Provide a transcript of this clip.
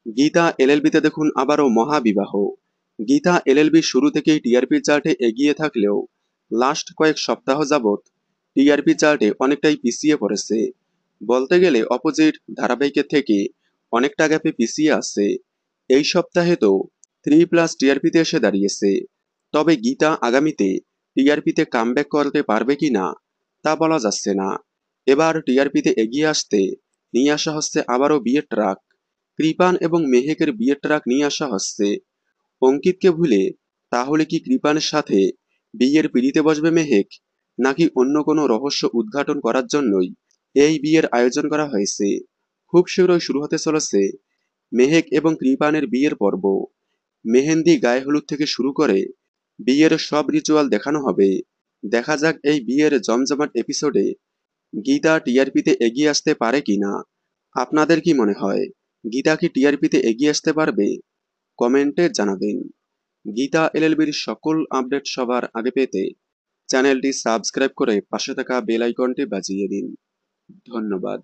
গীতা এলএলবিতে দেখুন আবারও মহাবিবাহ। গীতা এলএলবি শুরু থেকেই টিআরপি চার্টে এগিয়ে থাকলেও লাস্ট কয়েক সপ্তাহ যাবৎ টিআরপি চার্টে অনেকটাই পিছিয়ে পড়েছে। বলতে গেলে অপোজিট ধারাবাহিকের থেকে অনেকটা গ্যাপে পিছিয়ে আছে। এই সপ্তাহে তো 3+ টিআরপিতে এসে দাঁড়িয়েছে। তবে গীতা আগামীতে টিআরপিতে কামব্যাক করতে পারবে কিনা তা বলা যাচ্ছে না। এবার টিআরপিতে এগিয়ে আসতে নিয়ে আসা হচ্ছে আবারও বিয়ের ট্রাক। কৃপান এবং মেহেকের বিয়ের ট্রাক নিয়ে আসা হচ্ছে অঙ্কিতকে ভুলে। তাহলে কি কৃপানের সাথে বিয়ের পিড়িতে বসবে মেহেক, নাকি অন্য কোনো রহস্য উদ্ঘাটন করার জন্যই এই বিয়ের আয়োজন করা হয়েছে? খুব শীঘ্রই শুরু হতে চলেছে মেহেক এবং কৃপানের বিয়ের পর্ব। মেহেন্দি, গায়ে হলুদ থেকে শুরু করে বিয়ের সব রিচুয়াল দেখানো হবে। দেখা যাক এই বিয়ের জমজমাট এপিসোডে গীতা টিআরপিতে এগিয়ে আসতে পারে কিনা। আপনাদের কি মনে হয়, গীতা কি টিআরপিতে এগিয়ে আসতে পারবে? কমেন্টে জানাবেন। গীতা এলএলবির সকল আপডেট সবার আগে পেতে চ্যানেলটি সাবস্ক্রাইব করে পাশে থাকা বেল আইকনটি বাজিয়ে দিন। ধন্যবাদ।